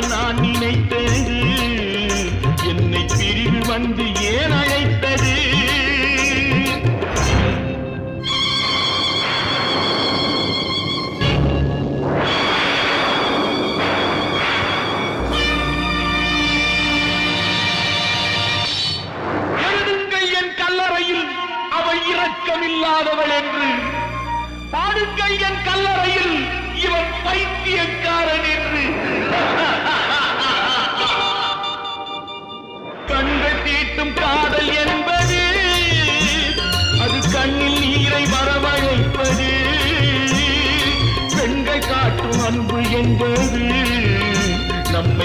நான் நினைத்தது என்னை பிரிவு வந்து ஏன் அழைத்தது எழுதுங்கள் என் கல்லறையில் அவள் இரக்கமில்லாதவள் என்று பாடுங்கள் என் கல்லறையில் இவன் பைத்தியக்காரன் என்று கண்கள் தீட்டும் காதல் என்பது அது கண்ணில் நீரை வரவழைப்பது பெண்கள் காட்டும் அன்பு என்பது நம்மை